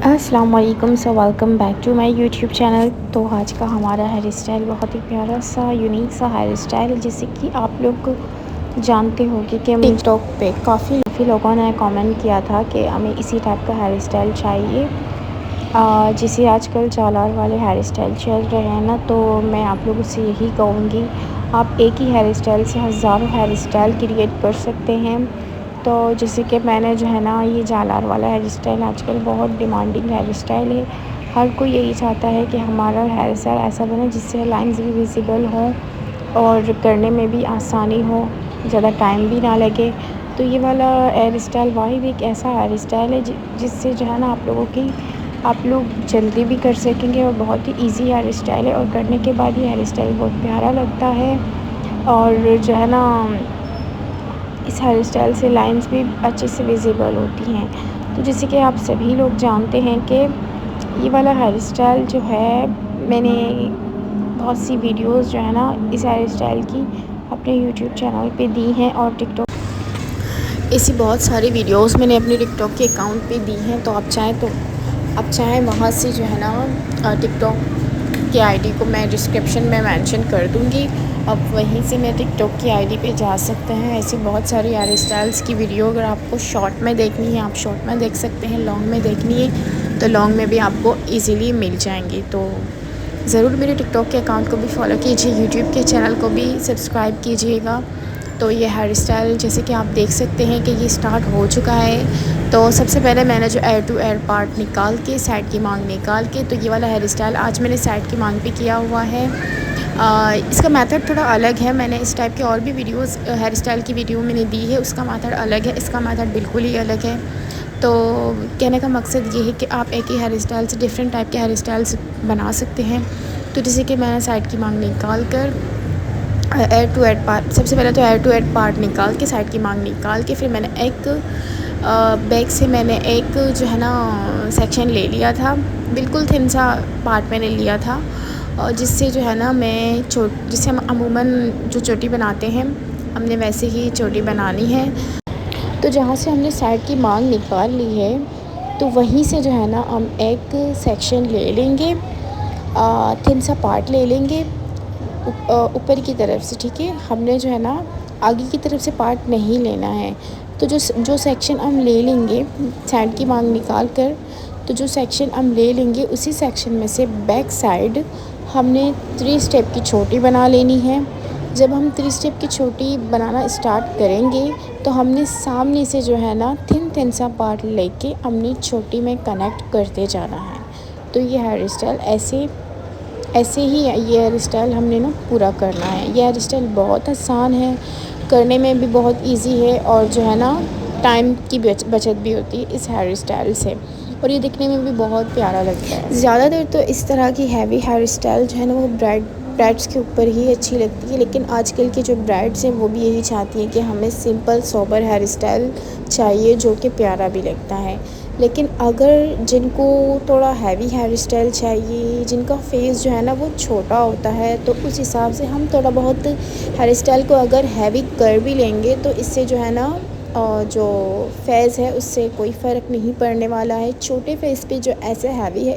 अस्सलाम वालेकुम। Welcome back to my YouTube channel. तो आज का हमारा हेयर स्टाइल बहुत ही प्यारा सा यूनिक सा हेयर स्टाइल है, जिससे कि आप लोग जानते होंगे कि टिकटॉक पे काफ़ी लोगों ने कमेंट किया था कि हमें इसी टाइप का हेयर स्टाइल चाहिए, जिसे आजकल जालार वाले हेयर स्टाइल चल रहे हैं ना। तो मैं आप लोगों से यही कहूँगी, आप एक ही हेयर स्टाइल से हज़ारों हेयर स्टाइल क्रिएट कर सकते हैं। तो जैसे कि मैंने जो है ना, ये जालार वाला हेयर स्टाइल आजकल बहुत डिमांडिंग हेयर स्टाइल है। हर कोई यही चाहता है कि हमारा हेयर स्टाइल ऐसा बने जिससे लाइंस भी विजिबल हों और करने में भी आसानी हो, ज़्यादा टाइम भी ना लगे। तो ये वाला हेयर स्टाइल वाहिद एक ऐसा हेयर स्टाइल है जिससे जो है ना आप लोग जल्दी भी कर सकेंगे, और बहुत ही इजी हेयर स्टाइल है। और करने के बाद ये हेयर स्टाइल बहुत प्यारा लगता है। और जो है ना, इस हेयर स्टाइल से लाइंस भी अच्छे से विजिबल होती हैं। तो जैसे कि आप सभी लोग जानते हैं कि ये वाला हेयर स्टाइल जो है, मैंने बहुत सी वीडियोस जो है ना इस हेयर स्टाइल की अपने यूट्यूब चैनल पे दी हैं, और टिकटॉक ऐसी बहुत सारी वीडियोस मैंने अपने टिकटॉक के अकाउंट पे दी हैं। तो आप चाहें वहाँ से जो है ना, टिकटॉक की आईडी को मैं डिस्क्रिप्शन में मेंशन कर दूँगी। अब वहीं से मैं टिकटॉक की आईडी पे जा सकते हैं। ऐसी बहुत सारी हेयर स्टाइल्स की वीडियो अगर आपको शॉर्ट में देखनी है, आप शॉर्ट में देख सकते हैं। लॉन्ग में देखनी है तो लॉन्ग में भी आपको ईज़िली मिल जाएंगी। तो ज़रूर मेरे टिकटॉक के अकाउंट को भी फॉलो कीजिए, यूट्यूब के चैनल को भी सब्सक्राइब कीजिएगा। तो ये हेयर स्टाइल जैसे कि आप देख सकते हैं कि ये स्टार्ट हो चुका है। तो सबसे पहले मैंने जो एयर टू एयर पार्ट निकाल के, साइड की मांग निकाल के, तो ये वाला हेयर स्टाइल आज मैंने साइड की मांग पे किया हुआ है। इसका मेथड थोड़ा अलग है। मैंने इस टाइप के और भी वीडियोस हेयर स्टाइल की वीडियो मैंने दी है, उसका मेथड अलग है, इसका मेथड बिल्कुल ही अलग है। तो कहने का मकसद ये है कि आप एक ही हेयर स्टाइल से डिफरेंट टाइप के हेयर स्टाइल्स बना सकते हैं। तो जैसे कि मैंने साइड की मांग निकाल कर एयर टू एयर पार्ट, सबसे पहले तो एयर टू एयर पार्ट निकाल के, साइड की मांग निकाल के, फिर मैंने एक बैक से मैंने एक जो है ना सेक्शन ले लिया था, बिल्कुल थिन सा पार्ट मैंने लिया था। और जिससे जो है ना जिससे हम अमूमन जो चोटी बनाते हैं, हमने वैसे ही चोटी बनानी है। तो जहाँ से हमने साइड की मांग निकाल ली है, तो वहीं से जो है ना हम एक सेक्शन ले लेंगे, थिन सा पार्ट ले लेंगे ऊपर की तरफ से। ठीक है, हमने जो है ना आगे की तरफ से पार्ट नहीं लेना है। तो जो सेक्शन हम ले लेंगे साइड की मांग निकाल कर, तो जो सेक्शन हम ले लेंगे उसी सेक्शन में से बैक साइड हमने 3 स्टेप की चोटी बना लेनी है। जब हम 3 स्टेप की चोटी बनाना स्टार्ट करेंगे, तो हमने सामने से जो है ना थिन सा पार्ट लेके अपनी चोटी में कनेक्ट करते जाना है। तो ये हेयर स्टाइल ऐसे ही ये हेयर स्टाइल हमने ना पूरा करना है। ये हेयर स्टाइल बहुत आसान है, करने में भी बहुत इजी है, और जो है ना टाइम की बचत भी होती है इस हेयर स्टाइल से, और ये दिखने में भी बहुत प्यारा लगता है। ज़्यादातर तो इस तरह की हैवी हेयर स्टाइल जो है ना वो ब्राइड्स के ऊपर ही अच्छी लगती है, लेकिन आजकल की जो ब्राइड्स हैं वो भी यही चाहती हैं कि हमें सिंपल सोबर हेयर स्टाइल चाहिए, जो कि प्यारा भी लगता है। लेकिन अगर जिनको थोड़ा हैवी हेयर स्टाइल चाहिए, जिनका फेस जो है ना वो छोटा होता है, तो उस हिसाब से हम थोड़ा बहुत हेयर स्टाइल को अगर हैवी कर भी लेंगे, तो इससे जो है ना जो फेस है उससे कोई फ़र्क नहीं पड़ने वाला है। छोटे फेस पे जो ऐसे हैवी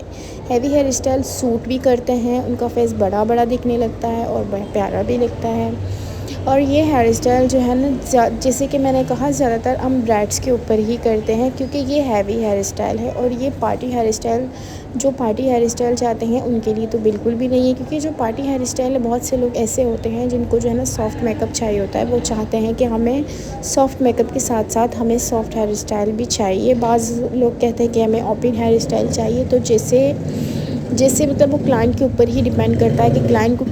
हेयर स्टाइल सूट भी करते हैं, उनका फेस बड़ा बड़ा दिखने लगता है और बड़ा प्यारा भी लगता है। और ये हेयर स्टाइल जो है ना, जैसे कि मैंने कहा, ज़्यादातर हम ब्राइड्स के ऊपर ही करते हैं, क्योंकि ये हैवी हेयर स्टाइल है। और ये पार्टी हेयर स्टाइल, जो पार्टी हेयर स्टाइल चाहते हैं उनके लिए तो बिल्कुल भी नहीं है, क्योंकि जो पार्टी हेयर स्टाइल है, बहुत से लोग ऐसे होते हैं जिनको जो है ना सॉफ्ट मेकअप चाहिए होता है। वो चाहते हैं कि हमें सॉफ्ट मेकअप के साथ साथ हमें सॉफ्ट हेयर स्टाइल भी चाहिए। बाज़ लोग कहते हैं कि हमें ओपन हेयर स्टाइल चाहिए। तो जैसे जैसे मतलब वो क्लाइंट के ऊपर ही डिपेंड करता है कि क्लाइंट को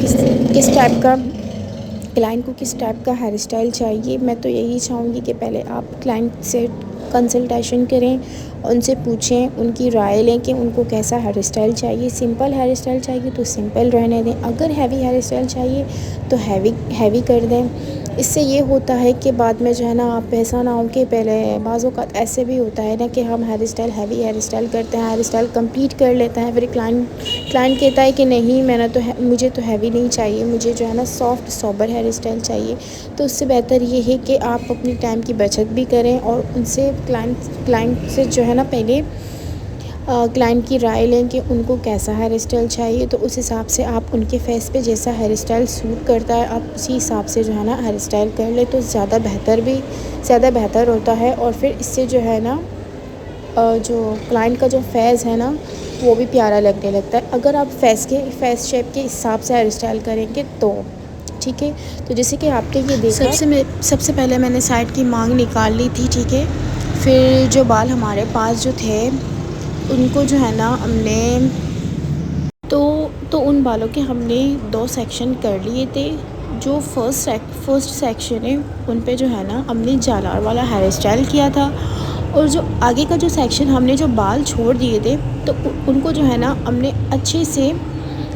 किस टाइप का हेयर स्टाइल चाहिए। मैं तो यही चाहूँगी कि पहले आप क्लाइंट से कंसल्टेशन करें, उनसे पूछें, उनकी राय लें कि उनको कैसा हेयर स्टाइल चाहिए। सिंपल हेयर स्टाइल चाहिए तो सिंपल रहने दें, अगर हैवी हेयर स्टाइल चाहिए तो हैवी कर दें। इससे ये होता है कि बाद में जो है ना, आप ऐसा ना हो कि पहले बाज़ों का ऐसे भी होता है ना कि हम हैवी हेयर स्टाइल करते हैं, हेयर स्टाइल कंप्लीट कर लेते हैं, फिर क्लाइंट कहता है कि नहीं, मुझे तो हैवी नहीं चाहिए, मुझे जो है ना सॉफ्ट सोबर हेयर स्टाइल चाहिए। तो उससे बेहतर ये है कि आप अपनी टाइम की बचत भी करें, और उनसे क्लाइंट से जो है ना पहले क्लाइंट की राय लें कि उनको कैसा हेयर स्टाइल चाहिए, तो उस हिसाब से आप उनके फेस पे जैसा हेयर स्टाइल सूट करता है आप उसी हिसाब से जो है ना हेयर स्टाइल कर ले, तो ज़्यादा बेहतर होता है। और फिर इससे जो है ना जो क्लाइंट का जो फेस है ना वो भी प्यारा लगने लगता है, अगर आप फेस शेप के हिसाब से हेयर स्टाइल करेंगे तो। ठीक है, तो जैसे कि आपने ये देखा, सबसे पहले मैंने साइड की मांग निकाल ली थी। ठीक है, फिर जो बाल हमारे पास जो थे उनको जो है ना हमने तो उन बालों के हमने 2 सेक्शन कर लिए थे। जो फर्स्ट सेक्शन है उन पे जो है ना हमने जालार वाला हेयर स्टाइल किया था, और जो आगे का जो सेक्शन हमने जो बाल छोड़ दिए थे तो उनको जो है ना हमने अच्छे से,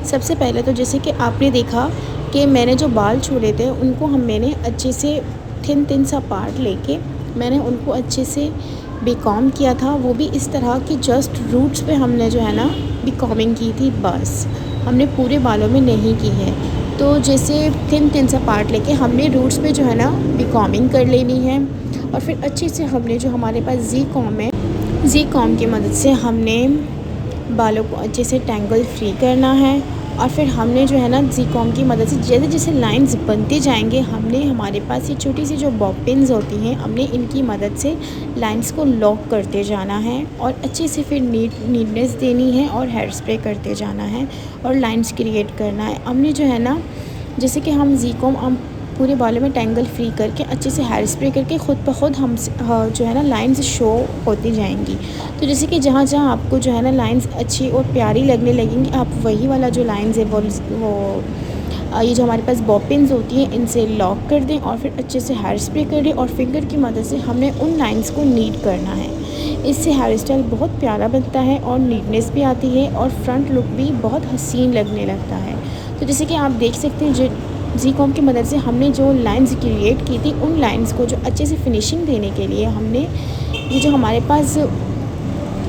सबसे पहले तो जैसे कि आपने देखा कि मैंने जो बाल छोड़े थे उनको मैंने अच्छे से थिन सा पार्ट लेके मैंने उनको अच्छे से बीकॉम किया था, वो भी इस तरह कि जस्ट रूट्स पे हमने जो है ना बीकॉमिंग की थी, बस हमने पूरे बालों में नहीं की है। तो जैसे थिन सा पार्ट लेके हमने रूट्स पे जो है ना बीकॉमिंग कर लेनी है, और फिर अच्छे से हमने जो हमारे पास ज़ी कॉम की मदद से हमने बालों को अच्छे से टैंगल फ्री करना है। और फिर हमने जो है ना ज़ी कॉम की मदद से जैसे जैसे लाइंस बनते जाएंगे हमने हमारे पास ये छोटी सी जो बॉब पिन्स होती हैं हमने इनकी मदद से लाइंस को लॉक करते जाना है, और अच्छे से फिर नीटनेस देनी है और हेयर स्प्रे करते जाना है और लाइंस क्रिएट करना है। हमने जो है ना जैसे कि हम ज़ी कॉम हम पूरे बालों में टैंगल फ्री करके अच्छे से हेयर स्प्रे करके ख़ुद ब खुद हम जो है ना लाइंस शो होती जाएंगी। तो जैसे कि जहाँ जहाँ आपको जो है ना लाइंस अच्छी और प्यारी लगने लगेंगी आप वही वाला जो लाइंस है वो ये जो हमारे पास बॉब पिन्स होती हैं इनसे लॉक कर दें, और फिर अच्छे से हेयर स्प्रे कर दें, और फिंगर की मदद से हमने उन लाइंस को नीट करना है। इससे हेयर स्टाइल बहुत प्यारा बनता है और नीटनेस भी आती है और फ्रंट लुक भी बहुत हसीन लगने लगता है। तो जैसे कि आप देख सकते हैं ज़ी कॉम की मदद से हमने जो लाइंस क्रिएट की थी उन लाइंस को जो अच्छे से फिनिशिंग देने के लिए हमने ये जो हमारे पास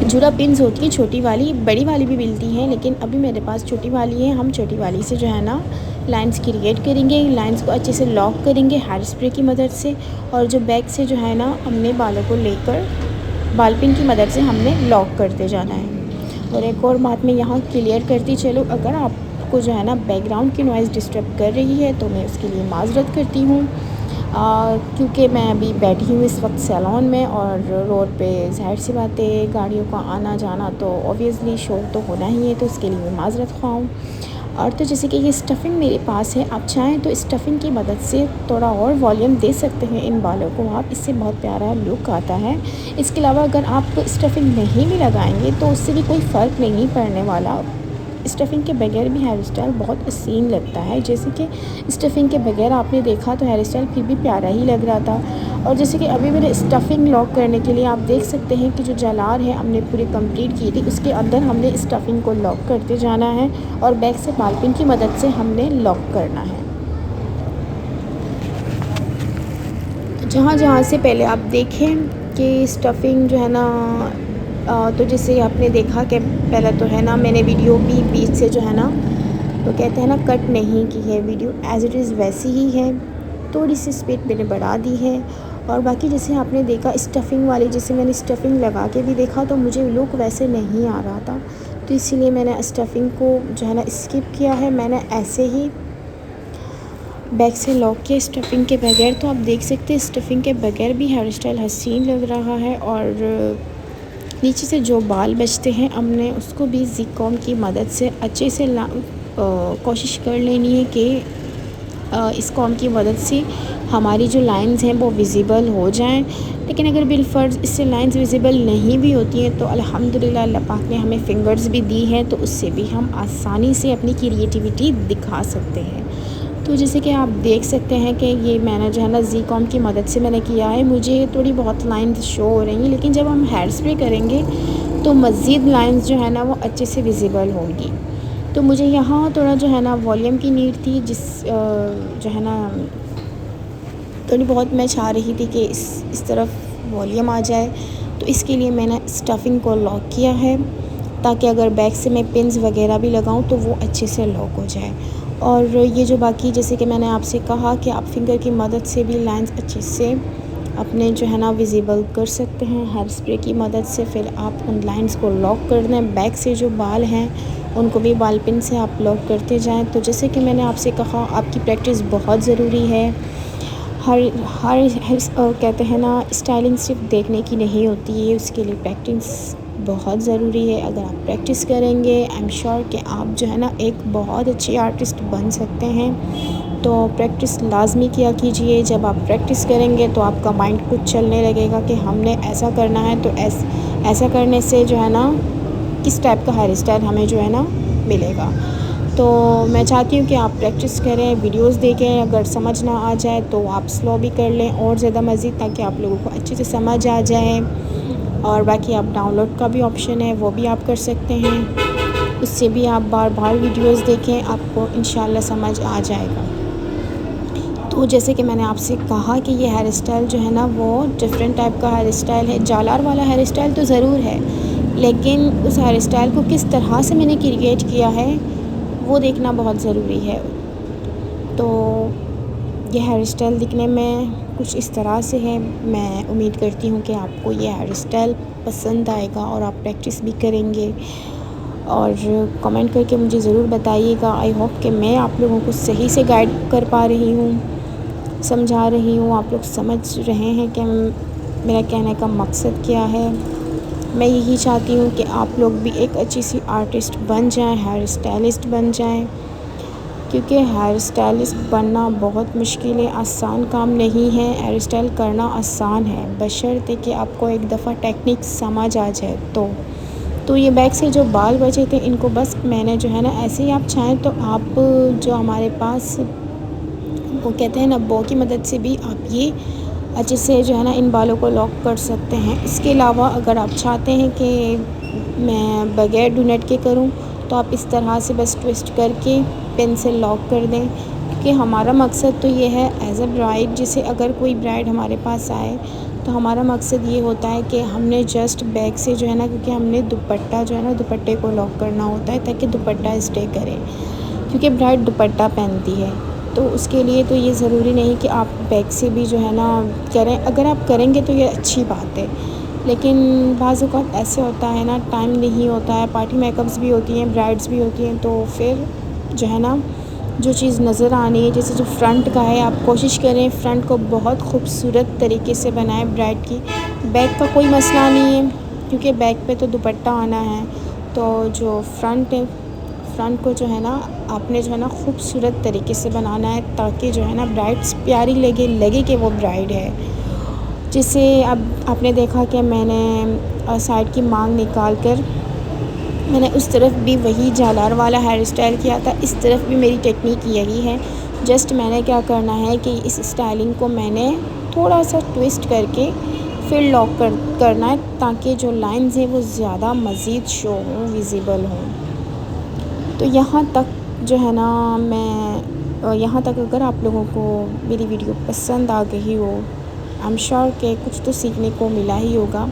जुड़ा पिन्स होती है छोटी वाली, बड़ी वाली भी मिलती हैं लेकिन अभी मेरे पास छोटी वाली है, हम छोटी वाली से जो है ना लाइंस क्रिएट करेंगे, लाइंस को अच्छे से लॉक करेंगे हेयर स्प्रे की मदद से, और जो बैक से जो है ना हमने बालों को लेकर बाल पिन की मदद से हमने लॉक करते जाना है। और एक और बात मैं यहाँ क्लियर करती चलूँ, अगर आपको जो है ना बैकग्राउंड की नॉइज़ डिस्टर्ब कर रही है तो मैं उसके लिए माज़रत करती हूँ, क्योंकि मैं अभी बैठी हूँ इस वक्त सैलून में और रोड पे ज़ाहिर सी बात है गाड़ियों का आना जाना तो ऑब्वियसली शोर तो होना ही है, तो उसके लिए मैं माज़रत ख़्वाह हूँ। और तो जैसे कि ये स्टफ़िंग मेरे पास है, आप चाहें तो स्टफ़िंग की मदद से थोड़ा और वॉल्यूम दे सकते हैं इन बालों को आप, इससे बहुत प्यारा लुक आता है। इसके अलावा अगर आप स्टफ़िंग नहीं भी लगाएंगे तो उससे भी कोई फ़र्क नहीं पड़ने वाला, स्टफ़िंग के बगैर भी हेयर स्टाइल बहुत हसीन लगता है। जैसे कि स्टफ़िंग के बगैर आपने देखा तो हेयर स्टाइल फिर भी प्यारा ही लग रहा था। और जैसे कि अभी मैंने स्टफ़िंग लॉक करने के लिए आप देख सकते हैं कि जो जलार है हमने पूरी कंप्लीट की थी, उसके अंदर हमने स्टफ़िंग को लॉक करते जाना है और बैक से बालपिन की मदद से हमने लॉक करना है। जहाँ जहाँ से पहले आप देखें कि स्टफ़िंग जो है ना तो जैसे आपने देखा कि पहले तो है ना मैंने वीडियो भी बीच से जो है ना तो कहते हैं ना कट नहीं की है, वीडियो एज़ इट इज़ वैसी ही है, थोड़ी सी स्पीड मैंने बढ़ा दी है। और बाकी जैसे आपने देखा स्टफ़िंग वाली, जैसे मैंने स्टफ़िंग लगा के भी देखा तो मुझे लुक वैसे नहीं आ रहा था, तो इसीलिए मैंने स्टफ़िंग को जो है ना स्किप किया है। मैंने ऐसे ही बैक से लॉक किया स्टफ़िंग के बगैर, तो आप देख सकते हैं स्टफ़िंग के बगैर भी हेयर स्टाइल हसीन लग रहा है। और नीचे से जो बाल बचते हैं हमने उसको भी ज़ी कॉम की मदद से अच्छे से कोशिश कर लेनी है कि इस कॉम की मदद से हमारी जो लाइंस हैं वो विज़िबल हो जाएं। लेकिन अगर बिलफ़र्ज़ इससे लाइंस विज़िबल नहीं भी होती हैं तो अल्हम्दुलिल्लाह अल्लाह पाक ने हमें फ़िंगर्स भी दी हैं, तो उससे भी हम आसानी से अपनी क्रिएटिविटी दिखा सकते हैं। तो जैसे कि आप देख सकते हैं कि ये मैंने जो है ना ज़ी कॉम की मदद से मैंने किया है, मुझे थोड़ी बहुत लाइंस शो हो रही हैं, लेकिन जब हम हेयर स्प्रे करेंगे तो मज़ीद लाइंस जो है ना वो अच्छे से विज़िबल होंगी। तो मुझे यहाँ थोड़ा जो है ना वॉल्यूम की नीड थी, जो है ना थोड़ी बहुत मैं चाह रही थी कि इस तरफ वॉल्यूम आ जाए, तो इसके लिए मैंने स्टफ़िंग को लॉक किया है ताकि अगर बैक से मैं पिन्स वगैरह भी लगाऊं तो वो अच्छे से लॉक हो जाए। और ये जो बाकी जैसे कि मैंने आपसे कहा कि आप फिंगर की मदद से भी लाइंस अच्छे से अपने जो है ना विजिबल कर सकते हैं हेयर स्प्रे की मदद से। फिर आप उन लाइंस को लॉक कर दें। बैक से जो बाल हैं उनको भी बाल पिन से आप लॉक करते जाएं। तो जैसे कि मैंने आपसे कहा, आपकी प्रैक्टिस बहुत ज़रूरी है। हर हर कहते हैं ना, स्टाइलिंग सिर्फ देखने की नहीं होती है, उसके लिए प्रैक्टिस बहुत ज़रूरी है। अगर आप प्रैक्टिस करेंगे, आई एम श्योर कि आप जो है ना एक बहुत अच्छे आर्टिस्ट बन सकते हैं। तो प्रैक्टिस लाजमी किया कीजिए। जब आप प्रैक्टिस करेंगे तो आपका माइंड कुछ चलने लगेगा कि हमने ऐसा करना है, तो ऐसा करने से जो है ना किस टाइप का हेयर स्टाइल हमें जो है ना मिलेगा। तो मैं चाहती हूँ कि आप प्रैक्टिस करें, वीडियोस देखें। अगर समझ ना आ जाए तो आप स्लो भी कर लें और ज़्यादा मज़ीद, ताकि आप लोगों को अच्छे से समझ आ जाए। और बाकी आप डाउनलोड का भी ऑप्शन है, वो भी आप कर सकते हैं। उससे भी आप बार बार वीडियोस देखें, आपको इंशाल्लाह समझ आ जाएगा। तो जैसे कि मैंने आपसे कहा कि ये हेयर स्टाइल जो है ना वो डिफरेंट टाइप का हेयर स्टाइल है। जालार वाला हेयर स्टाइल तो ज़रूर है, लेकिन उस हेयर स्टाइल को किस तरह से मैंने क्रिएट किया है वो देखना बहुत ज़रूरी है। तो ये हेयर स्टाइल दिखने में कुछ इस तरह से है। मैं उम्मीद करती हूँ कि आपको ये हेयर स्टाइल पसंद आएगा और आप प्रैक्टिस भी करेंगे। और कमेंट करके मुझे ज़रूर बताइएगा। आई होप कि मैं आप लोगों को सही से गाइड कर पा रही हूँ, समझा रही हूँ, आप लोग समझ रहे हैं कि मेरा कहने का मकसद क्या है। मैं यही चाहती हूँ कि आप लोग भी एक अच्छी सी आर्टिस्ट बन जाएं, हेयर स्टाइलिस्ट बन जाएं, क्योंकि हेयर स्टाइलिस्ट बनना बहुत मुश्किल है, आसान काम नहीं है। हेयर स्टाइल करना आसान है, बशर्ते कि आपको एक दफ़ा टेक्निक समझ आ जाए। तो ये बैक से जो बाल बचे थे, इनको बस मैंने जो है ना ऐसे ही, आप चाहें तो आप जो हमारे पास वो कहते हैं ना बो की मदद से भी आप ये अच्छे से जो है ना इन बालों को लॉक कर सकते हैं। इसके अलावा अगर आप चाहते हैं कि मैं बगैर डूनेट के करूं, तो आप इस तरह से बस ट्विस्ट करके पेन से लॉक कर दें। क्योंकि हमारा मकसद तो ये है एज अ ब्राइड, जैसे अगर कोई ब्राइड हमारे पास आए तो हमारा मकसद ये होता है कि हमने जस्ट बैक से जो है ना, क्योंकि हमने दुपट्टा जो है ना दुपट्टे को लॉक करना होता है ताकि दुपट्टा स्टे करे, क्योंकि ब्राइड दुपट्टा पहनती है। तो उसके लिए तो ये ज़रूरी नहीं कि आप बैक से भी जो है ना करें। अगर आप करेंगे तो ये अच्छी बात है, लेकिन बाज़ औक़ात ऐसे होता है ना, टाइम नहीं होता है, पार्टी मेकअप्स भी होती हैं, ब्राइड्स भी होती हैं, तो फिर जो है ना जो चीज़ नज़र आनी है, जैसे जो फ्रंट का है, आप कोशिश करें फ्रंट को बहुत खूबसूरत तरीके से बनाएं ब्राइड की। बैक का कोई मसला नहीं है, क्योंकि बैक पे तो दुपट्टा आना है। तो जो फ्रंट है, फ्रंट को जो है ना आपने जो है ना खूबसूरत तरीके से बनाना है, ताकि जो है ना ब्राइड्स प्यारी लगे कि वो ब्राइड है। जैसे अब आपने देखा कि मैंने साइड की मांग निकाल कर मैंने उस तरफ भी वही जालार वाला हेयर स्टाइल किया था, इस तरफ भी मेरी टेक्निक यही है। जस्ट मैंने क्या करना है कि इस स्टाइलिंग को मैंने थोड़ा सा ट्विस्ट करके फिर लॉक करना है, ताकि जो लाइंस हैं वो ज़्यादा मज़ीद शो हों, विजिबल हों। तो यहाँ तक जो है ना, मैं यहाँ तक अगर आप लोगों को मेरी वीडियो पसंद आ गई हो, आई एम श्योर कि कुछ तो सीखने को मिला ही होगा।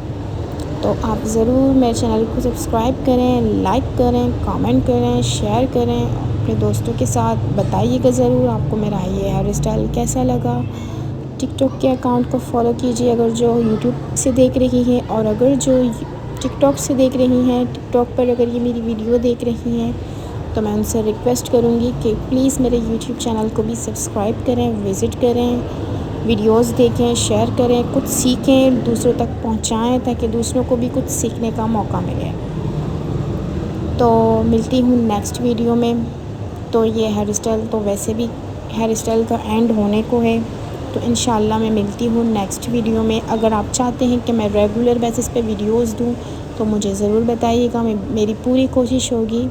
तो आप ज़रूर मेरे चैनल को सब्सक्राइब करें, लाइक करें, कमेंट करें, शेयर करें अपने दोस्तों के साथ। बताइएगा ज़रूर आपको मेरा ये हेयर स्टाइल कैसा लगा। टिकटॉक के अकाउंट को फॉलो कीजिए अगर जो यूट्यूब से देख रही हैं, और अगर जो टिकटॉक से देख रही हैं, टिकटॉक पर अगर ये मेरी वीडियो देख रही हैं, तो मैं उनसे रिक्वेस्ट करूँगी कि प्लीज़ मेरे यूट्यूब चैनल को भी सब्सक्राइब करें, विज़िट करें, वीडियोस देखें, शेयर करें, कुछ सीखें, दूसरों तक पहुंचाएं, ताकि दूसरों को भी कुछ सीखने का मौका मिले। तो मिलती हूँ नेक्स्ट वीडियो में। तो ये हेयर स्टाइल तो वैसे भी हेयर स्टाइल का एंड होने को है, तो इंशाल्लाह मैं मिलती हूँ नेक्स्ट वीडियो में। अगर आप चाहते हैं कि मैं रेगुलर बेसिस पे वीडियोस दूँ, तो मुझे ज़रूर बताइएगा। मेरी पूरी कोशिश होगी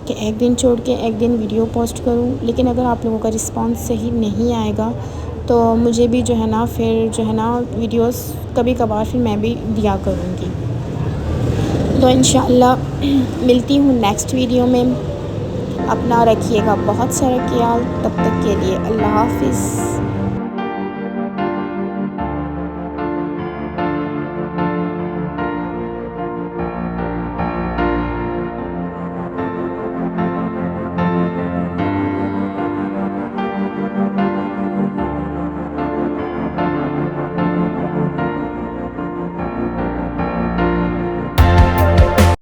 कि एक दिन छोड़ के एक दिन वीडियो पोस्ट करूँ। लेकिन अगर आप लोगों का रिस्पांस सही नहीं आएगा, तो मुझे भी जो है ना फिर जो है ना वीडियोस कभी कभार फिर मैं भी दिया करूँगी। तो इंशाल्लाह मिलती हूँ नेक्स्ट वीडियो में। अपना रखिएगा बहुत सारा ख्याल। तब तक के लिए अल्लाह हाफ़िज़।